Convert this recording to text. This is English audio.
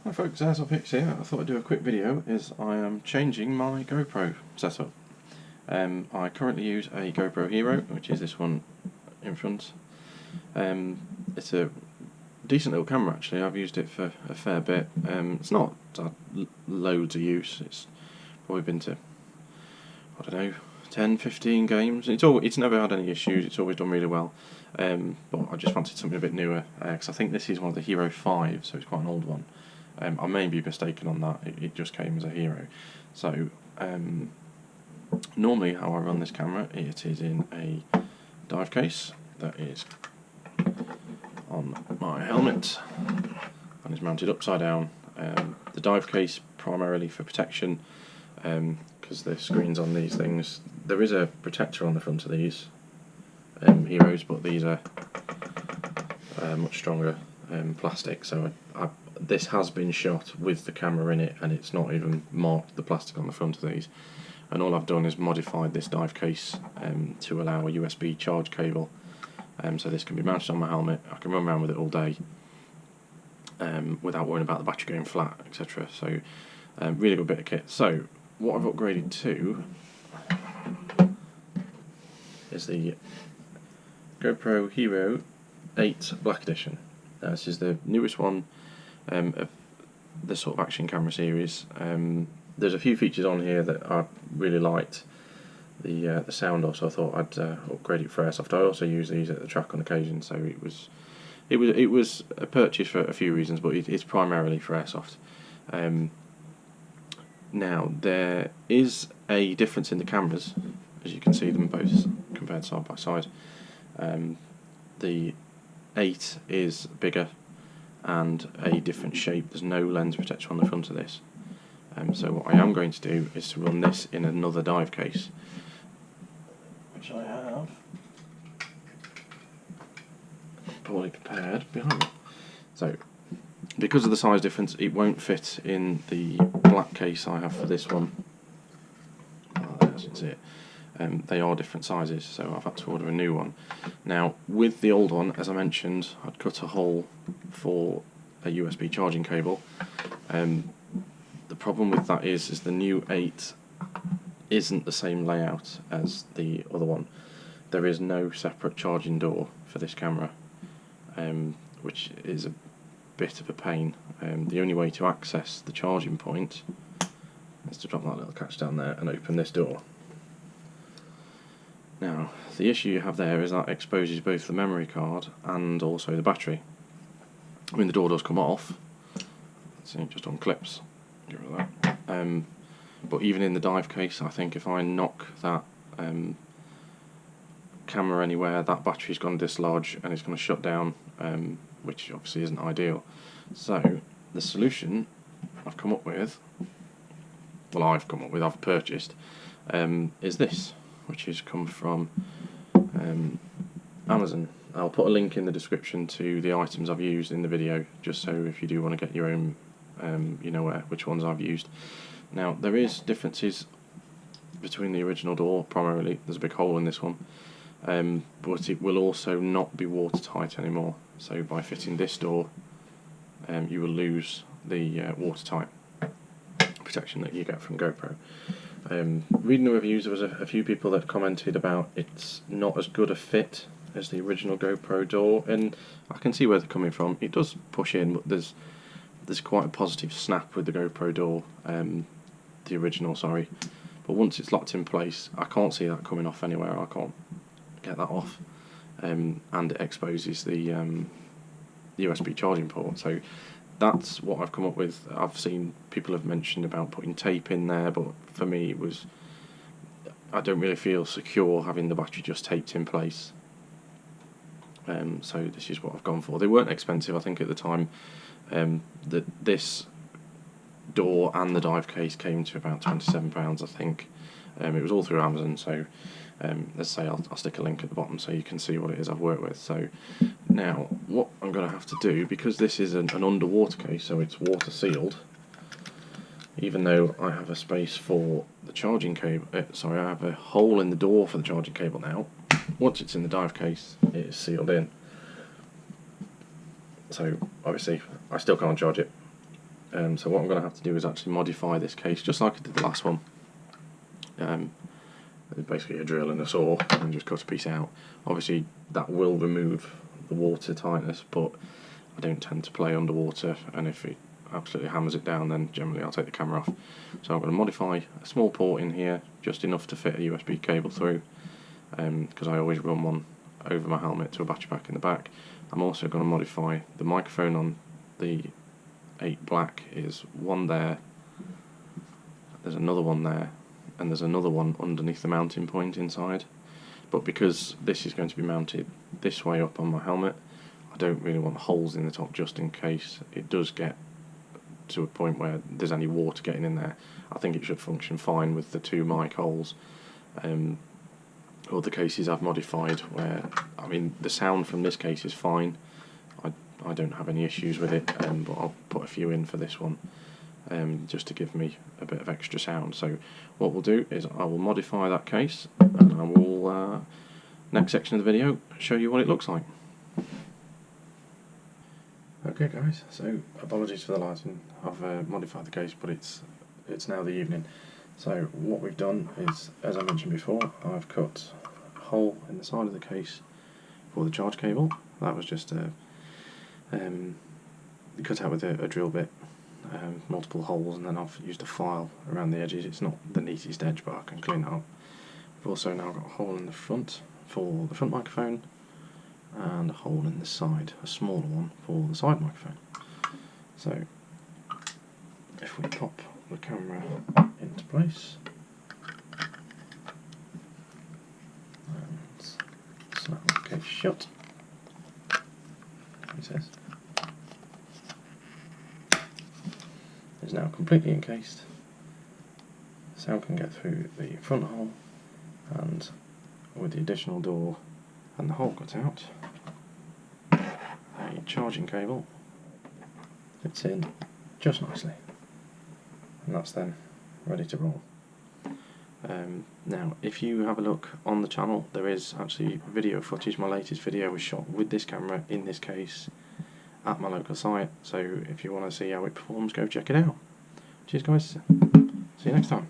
Hi folks, Airsoft here. I thought I'd do a quick video as I am changing my GoPro setup. I currently use a GoPro Hero, which is this one in front. It's a decent little camera actually. I've used it for a fair bit. It's not loads of use. It's probably been to, I don't know, 10, 15 games. It's never had any issues. It's always done really well. But I just fancied something a bit newer because I think this is one of the Hero 5, so it's quite an old one. I may be mistaken on that, it just came as a Hero. So, normally how I run this camera, it is in a dive case that is on my helmet and is mounted upside down. The dive case primarily for protection, because the screens on these things, there is a protector on the front of these Heroes, but these are much stronger plastic, so this has been shot with the camera in it, and it's not even marked the plastic on the front of these. And all I've done is modified this dive case to allow a USB charge cable, so this can be mounted on my helmet. I can run around with it all day without worrying about the battery going flat, etc. So really good bit of kit. So what I've upgraded to is the GoPro Hero 8 Black Edition. This is the newest one of the sort of action camera series. There's a few features on here that I really liked the sound of, so I thought I'd upgrade it for Airsoft. I also use these at the track on occasion, so it was a purchase for a few reasons, but it's primarily for Airsoft. Now there is a difference in the cameras, as you can see them both compared side by side. The 8 is bigger and a different shape. There's no lens protector on the front of this. So what I am going to do is to run this in another dive case, which I have poorly prepared behind me. So because of the size difference, it won't fit in the black case I have for this one. There, as you can see it. They are different sizes, so I've had to order a new one. Now, with the old one, as I mentioned, I'd cut a hole for a USB charging cable. The problem with that is the new 8 isn't the same layout as the other one. There is no separate charging door for this camera, which is a bit of a pain. The only way to access the charging point is to drop that little catch down there and open this door. Now, the issue you have there is that exposes both the memory card and also the battery. I mean, the door does come off, so it just unclips. Get rid of that. But even in the dive case, I think if I knock that camera anywhere, that battery's going to dislodge and it's going to shut down, which obviously isn't ideal. So, the solution I've come up with, I've purchased, is this, which has come from Amazon. I'll put a link in the description to the items I've used in the video, just so if you do want to get your own, you know which ones I've used. Now, there is differences between the original door, primarily. There's a big hole in this one, but it will also not be watertight anymore. So by fitting this door, you will lose the watertight protection that you get from GoPro. Reading the reviews, there was a few people that commented about it's not as good a fit as the original GoPro door, and I can see where they're coming from. It does push in, but there's quite a positive snap with the GoPro door, the original, sorry. But once it's locked in place, I can't see that coming off anywhere. I can't get that off, and it exposes the USB charging port. So that's what I've come up with. I've seen people have mentioned about putting tape in there, but for me I don't really feel secure having the battery just taped in place. So this is what I've gone for. They weren't expensive, I think, at the time. This door and the dive case came to about £27, I think. It was all through Amazon, so let's say I'll stick a link at the bottom so you can see what it is I've worked with. So now what I'm going to have to do, because this is an underwater case, so it's water sealed, even though I have a space for the charging cable, I have a hole in the door for the charging cable now. Once it's in the dive case, it is sealed in. So obviously I still can't charge it. So what I'm going to have to do is actually modify this case just like I did the last one. Basically a drill and a saw and just cut a piece out. Obviously that will remove the water tightness, but I don't tend to play underwater, and if it absolutely hammers it down then generally I'll take the camera off. So I'm going to modify a small port in here, just enough to fit a USB cable through, because I always run one over my helmet to a battery pack in the back. I'm also going to modify the microphone on the 8 black. Is one there, there's another one there, and there's another one underneath the mounting point inside, but because this is going to be mounted this way up on my helmet, I don't really want holes in the top just in case it does get to a point where there's any water getting in there. I think it should function fine with the 2 mic holes. Other cases I've modified where, I mean, the sound from this case is fine, I don't have any issues with it, but I'll put a few in for this one, just to give me a bit of extra sound. So what we'll do is I will modify that case, and I will, next section of the video, show you what it looks like. Okay guys, so apologies for the lighting. I've modified the case, but it's now the evening. So what we've done is, as I mentioned before, I've cut a hole in the side of the case for the charge cable. That was just cut out with a drill bit, multiple holes, and then I've used a file around the edges. It's not the neatest edge, but I can clean it up. I've also now got a hole in the front for the front microphone, and a hole in the side, a smaller one for the side microphone. So if we pop the camera into place and snap the case shut, it says it's now completely encased. Sound can get through the front hole, and with the additional door and the hole cut out, a charging cable fits in just nicely, and that's then ready to roll. Now if you have a look on the channel, there is actually video footage. My latest video was shot with this camera in this case at my local site, so if you want to see how it performs, go check it out. Cheers guys, see you next time.